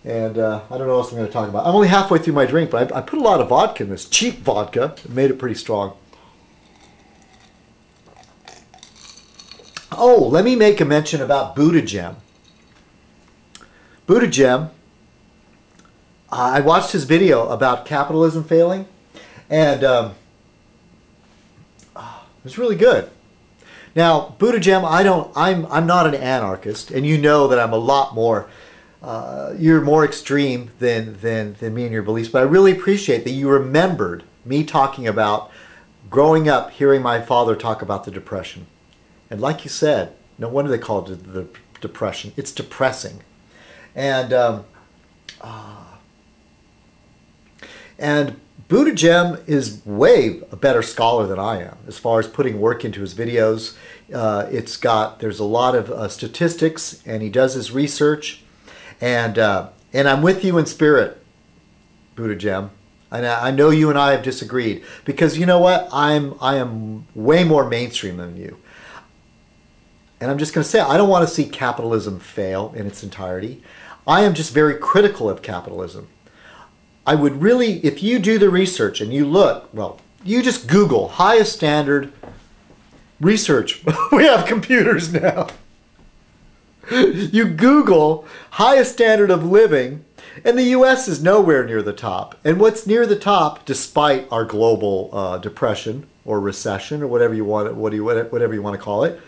And I don't know what else I'm going to talk about. I'm only halfway through my drink, but I put a lot of vodka in this. Cheap vodka. It made it pretty strong. Oh, let me make a mention about Buddha Gem. Buddha Gem, I watched his video about capitalism failing, and it was really good. Now, Buddha Gem, I'm not an anarchist, and you know that I'm a lot more, you're more extreme than me and your beliefs, but I really appreciate that you remembered me talking about growing up, hearing my father talk about the Depression. And like you said, no wonder they called it the Depression. It's depressing. And Buddha Gem is way a better scholar than I am as far as putting work into his videos. There's a lot of statistics, and he does his research. And I'm with you in spirit, Buddha Gem. And I know you and I have disagreed because you know what? I am way more mainstream than you. And I'm just going to say, I don't want to see capitalism fail in its entirety. I am just very critical of capitalism. I would really, if you do the research and you look, well, you just Google highest standard research. We have computers now. You Google highest standard of living, and the U.S. is nowhere near the top. And what's near the top, despite our global depression or recession or whatever you want to call it,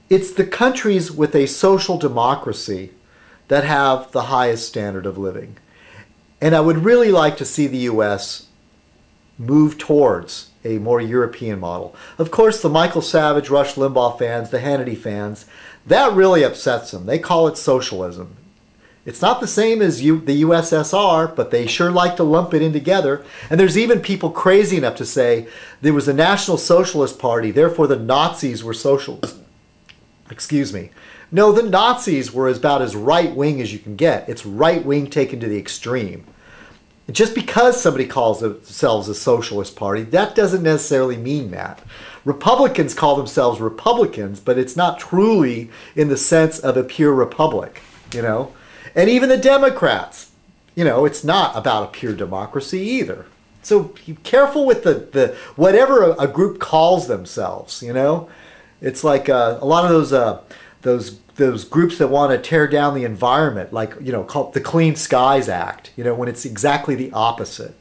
it's the countries with a social democracy that have the highest standard of living. And I would really like to see the U.S. move towards a more European model. Of course, the Michael Savage, Rush Limbaugh fans, the Hannity fans, that really upsets them. They call it socialism. It's not the same as the USSR, but they sure like to lump it in together. And there's even people crazy enough to say there was a National Socialist Party, therefore the Nazis were socialists. Excuse me. No, the Nazis were about as right-wing as you can get. It's right-wing taken to the extreme. Just because somebody calls themselves a socialist party, that doesn't necessarily mean that. Republicans call themselves Republicans, but it's not truly in the sense of a pure republic, you know? And even the Democrats, you know, it's not about a pure democracy either. So be careful with the whatever a group calls themselves, you know? It's like a lot of those groups that want to tear down the environment, like, you know, called the Clean Skies Act, you know, when it's exactly the opposite.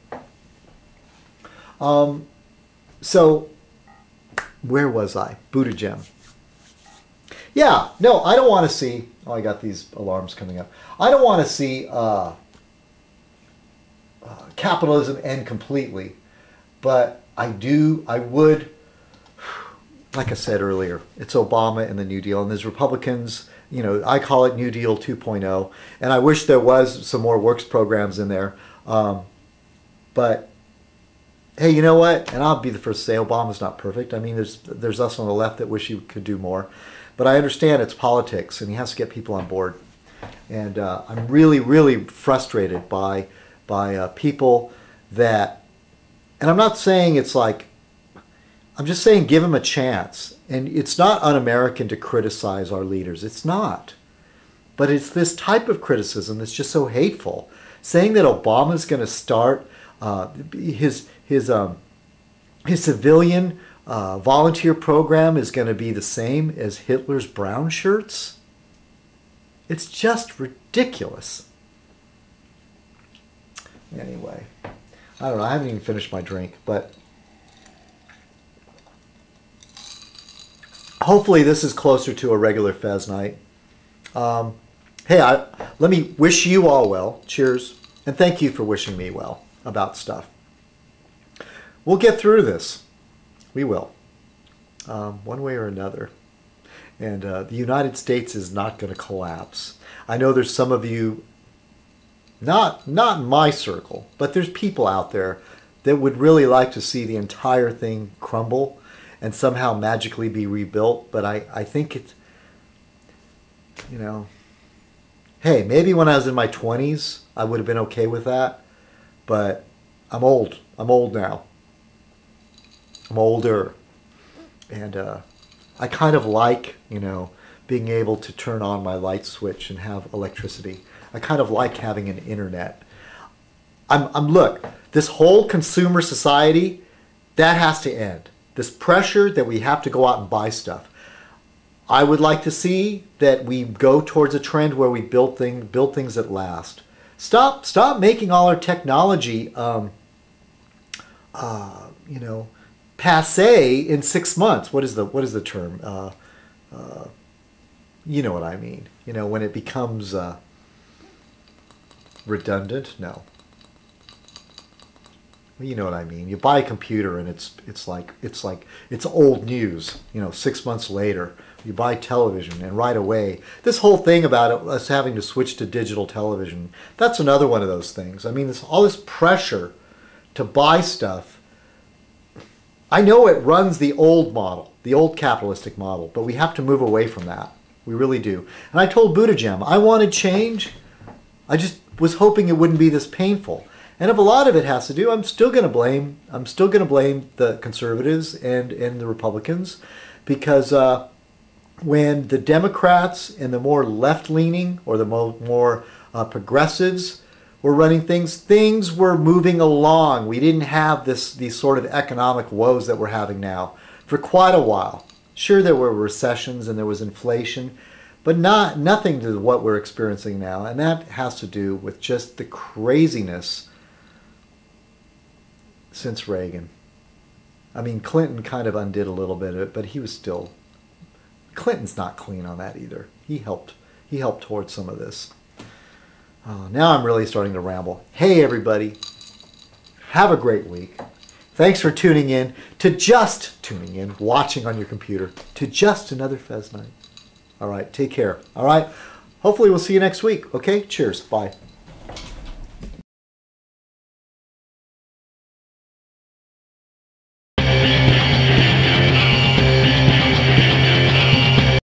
So where was I? Buddha Gem. Yeah, no, I don't want to see, oh, I got these alarms coming up. I don't want to see capitalism end completely, but I would, like I said earlier, it's Obama and the New Deal, and there's Republicans, you know, I call it New Deal 2.0, and I wish there was some more works programs in there. But hey, you know what? And I'll be the first to say Obama's not perfect. I mean, there's us on the left that wish he could do more. But I understand it's politics, and he has to get people on board. And I'm really, really frustrated by people that, and I'm not saying it's like, I'm just saying give them a chance. And it's not un-American to criticize our leaders. It's not. But it's this type of criticism that's just so hateful. Saying that Obama's going to start his civilian volunteer program is going to be the same as Hitler's brown shirts. It's just ridiculous. Anyway, I don't know. I haven't even finished my drink, but hopefully this is closer to a regular Fez night. Hey, let me wish you all well. Cheers. And thank you for wishing me well about stuff. We'll get through this. We will. One way or another. And the United States is not going to collapse. I know there's some of you, not in my circle, but there's people out there that would really like to see the entire thing crumble and somehow magically be rebuilt. But I think it's, you know, hey, maybe when I was in my 20s, I would have been okay with that. But I'm old. I'm old now. I'm older. And I kind of like, you know, being able to turn on my light switch and have electricity. I kind of like having an internet. Look, this whole consumer society, that has to end. This pressure that we have to go out and buy stuff. I would like to see that we go towards a trend where we build things that last. Stop making all our technology, passe in 6 months. What is the term? You know what I mean. When it becomes redundant. No. You know what I mean. You buy a computer and it's old news. 6 months later, you buy television and right away. This whole thing about us having to switch to digital television, that's another one of those things. I mean, all this pressure to buy stuff. I know it runs the old model, the old capitalistic model, but we have to move away from that. We really do. And I told Buddha Gem, I wanted change. I just was hoping it wouldn't be this painful. And if a lot of it has to do, I'm still going to blame the conservatives and the Republicans, because when the Democrats and the more left-leaning or the more progressives were running things were moving along. We didn't have these sort of economic woes that we're having now for quite a while. Sure, there were recessions and there was inflation, but nothing to what we're experiencing now. And that has to do with just the craziness since Reagan. I mean, Clinton kind of undid a little bit of it, but Clinton's not clean on that either. He helped towards some of this. Now I'm really starting to ramble. Hey everybody, have a great week. Thanks for tuning in, watching on your computer, to just another Fez Night. All right, take care. All right, hopefully we'll see you next week. Okay, cheers, bye.